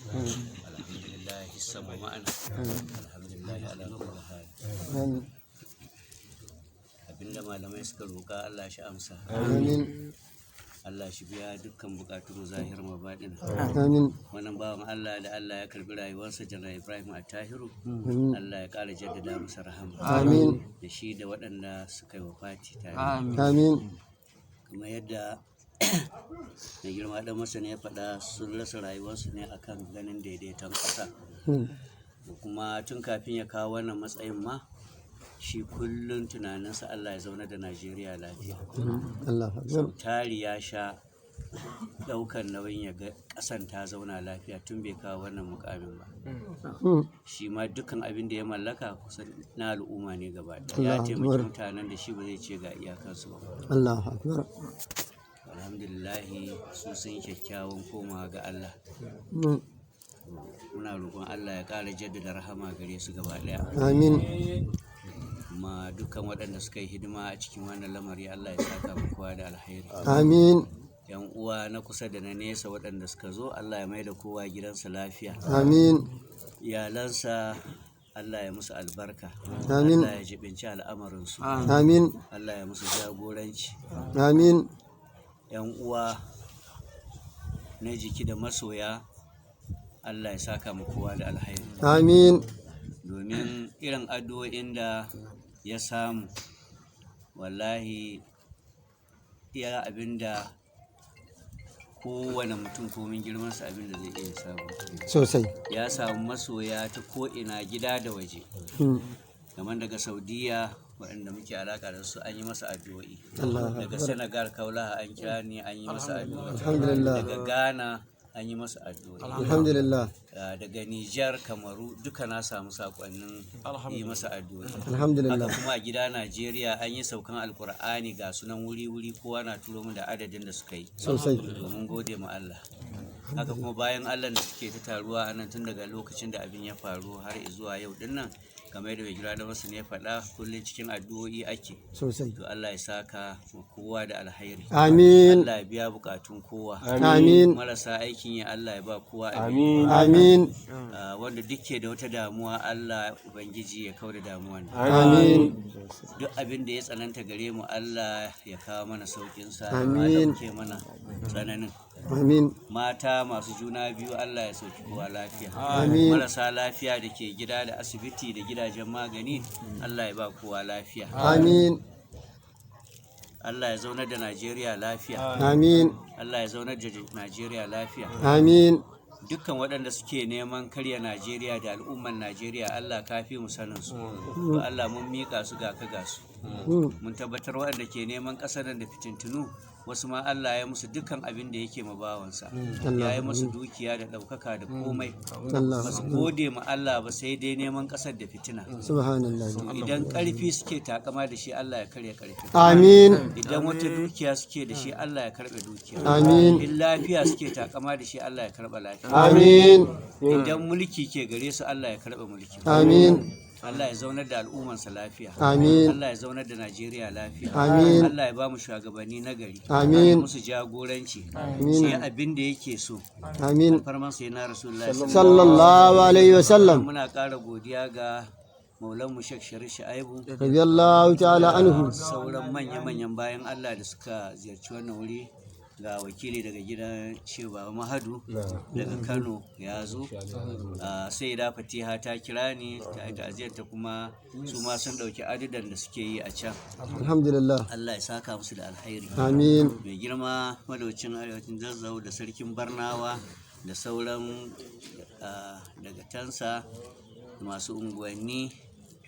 alhamdulillah hissamu ma'ana alhamdulillah ala kulli hal. Abinda malamai suka roƙa Allah shi amsa, amin Allah shi biya dukkan bukatun zahir mabaɗin. amin Wannan bawan Allah da Allah ya karbi rayuwarsa, Janar Ibrahim Attahiru, Allah ya ƙara jaddada masa rahama, amin da shi da waɗanda suka yi wafati tare. amin Kuma yadda mai girma ɗan masana ya faɗa, sun rasa rayuwarsu ne akan ganin daidaiton ƙasa. Kuma tun kafin ya kawo wannan matsayin ma, shi kullum tunaninsa Allah ya zauna da Najeriya lafiya. Allah Sau tari ya sha ɗaukan nauyin ya ga ƙasan ta zauna lafiya tun bai kawo wannan mukamin ba. Shi ma dukkan abin da ya mallaka kusan na al'umma ne gaba ɗaya. Ya taimaki mutanen da shi ba zai ce ga iyakansu ba. Allah akbar. Alhamdulillahi su sun kyakkyawan komawa ga Allah. Muna roƙon Allah ya ƙara jaddada rahama gare su gaba ɗaya. Amin. Kuma dukkan waɗanda suka yi hidima a cikin wannan lamari, Allah ya saka mu kowa da alheri. Amin. Yan uwa na kusa da na nesa waɗanda suka zo, Allah ya mai da kowa gidansa lafiya. Amin. Iyalansa Allah ya musu albarka. Amin. Allah ya jibinci al'amarinsu. Amin. Allah ya musu jagoranci. Amin. Yan uwa na jiki da masoya, Allah ya saka mu kowa da alheri. Amin. Domin irin addu'o'in da ya samu, wallahi iya abinda kowane mutum komin girmansa abinda zai iya samu Sosai. ya samu masoya ta ko'ina, gida da waje. Kamar daga Saudiya waɗanda muke alaƙa da su, an yi masa addu'o'i. Daga Senegal Kaulaha an kira ni, an yi masa addu'o'i. Alhamdulillah. Daga Ghana an yi masa addu'o'i. Alhamdulillah. Daga Nijar, Kamaru duka na samu sakonnin yi masa addu'o'i. Alhamdulillah. Haka kuma a gida Najeriya an yi saukan alkur'ani ga sunan wuri-wuri, kowa na turo mu da adadin da suka yi. Sosai. Domin gode ma Allah. Haka kuma bayan Allah da suke ta taruwa a nan tun daga lokacin da abin ya faru har zuwa yau din nan, kamar yadda mai gida da masu ne faɗa, kullum cikin addu'o'i ake. Sosai. To Allah ya saka kowa da alhairi. Amin. Allah ya biya bukatun kowa. Amin. Marasa aikin ya Allah ya ba kowa. Amin. Amin. Wanda duk ke da wata damuwa, Allah Ubangiji ya kauda damuwan. Amin. Duk abin da ya tsananta gare mu, Allah ya kawo mana saukin sa. Amin. Ke mana tsananin. Amin. Mata masu juna biyu, Allah ya sauki kowa lafiya. Amin. Marasa lafiya da ke gida da asibiti da gidajen magani, Allah ya ba kowa lafiya. Amin. Allah ya zaunar da Najeriya lafiya. Amin. Allah ya zaunar da Najeriya lafiya. Amin. Dukkan waɗanda suke neman karya Najeriya da al'umman Najeriya, Allah ka fi mu sanin su. To Allah mun miƙa su ga su. Mun tabbatar waɗanda ke neman ƙasar da fitintunu, wasu ma Allah ya musu dukkan abin da yake ma bawansa. Ya yi musu dukiya da ɗaukaka da komai. Ba su gode ma Allah ba, sai dai neman ƙasar da fitina. Subhanallah. Idan ƙarfi suke takama da shi, Allah ya karya ƙarfi. Amin. Idan wata dukiya suke da shi, Allah ya karɓe dukiya. Amin. In lafiya suke takama da shi, Allah ya karɓa lafiya. Amin. Idan mulki ke gare su, Allah ya karɓa mulki. Amin. Allah ya zaunar da al'ummarsa lafiya. Amin. Allah ya zaunar da Najeriya lafiya. Amin. Allah ya ba mu shugabanni na gari. Amin. Musu jagoranci. Amin. Sai abin da yake so. Amin. Farman sai na Rasulullahi Sallallahu alaihi wasallam. Muna ƙara godiya ga Maulan mu Sheikh Sharif Shaibu, Radiyallahu ta'ala anhu. sauran manya-manyan bayan Allah da suka ziyarci wannan wuri. Ga wakili daga gidan Sheba Mahadu daga Kano ya zo. Sai da Fatiha ta kira ni ta ta'aziyarta, kuma su ma sun dauki adidan da suke yi a can. Alhamdulillah. Allah ya saka musu da alkhairi. Amin. Mai girma madaucin arewacin Zazzau da sarkin Barnawa da sauran daga tansa masu unguwanni,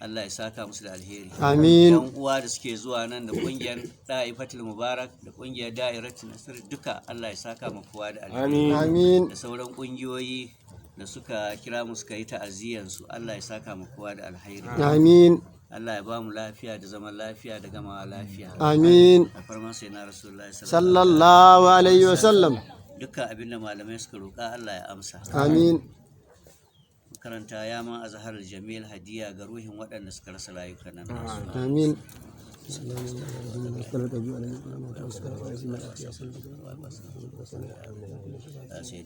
Allah ya saka musu da alheri. Amin. Yan uwa da suke zuwa nan da kungiyar Da'ifatul Mubarak da kungiyar Da'iratul Nasr, duka Allah ya saka mu kowa da alheri. Amin. Da sauran kungiyoyi da suka kira mu suka yi ta'aziyan su, Allah ya saka mu kowa da alheri. Amin. Allah ya ba mu lafiya da zaman lafiya da gamawa lafiya. Amin. A farman sai na Rasulullahi Sallallahu alaihi wasallam. Dukkan abinda malamai suka roƙa, Allah ya amsa. Amin. Karanta ya man azhar jamil hadiya ga ruhin waɗanda suka rasa rayuka nan. Amin. Sai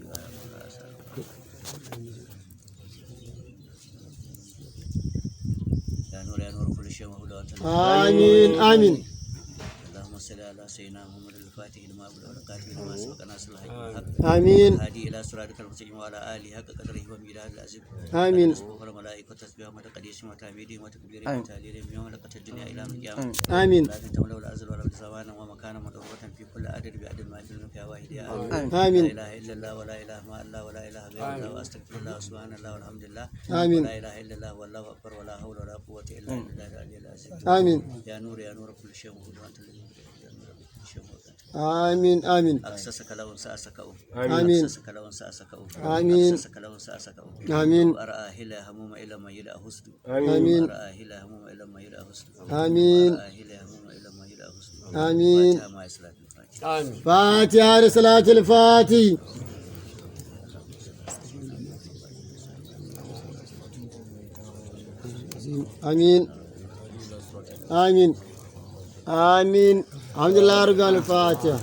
آمين آمين اللهم صل على سيدنا محمد الفاتح لما أغلق والقاتل لما سبق ناصر الحق بالحق آمين الهادي إلى صراطك المستقيم وعلى آله حق قدره ومقداره العظيم آمين تسبح الملائكة تسبيحهم وتقديسهم وتحميدهم وتكبيرهم وتهليلهم يوم لقت الدنيا إلى يوم القيامة آمين لا تملأ الأرض ولا زمانا ومكانا مضروبة في كل عدد بعدد ما يفعلون فيها واحد يا آمين آمين لا إله إلا الله ولا إله مع الله ولا إله غير الله وأستغفر الله سبحان الله والحمد لله آمين ولا إله إلا الله والله أكبر ولا حول ولا قوة إلا بالله العلي العظيم آمين يا نور كل شيء وهو أنت الذي يا نور كل شيء وهو أنت آمين آمين أكسسك لون سأسكأ آمين أكسسك لون سأسكأ آمين أكسسك لون سأسكأ آمين أرى هلا هموم إلى ما يلا حسن آمين أرى هلا هموم إلى ما يلا حسن آمين أرى هلا هموم إلى ما يلا حسن آمين فاتحة مع صلاة الفاتحة فاتحة لصلاة الفاتح آمين آمين آمين الحمد لله رب العالمين الفاتحة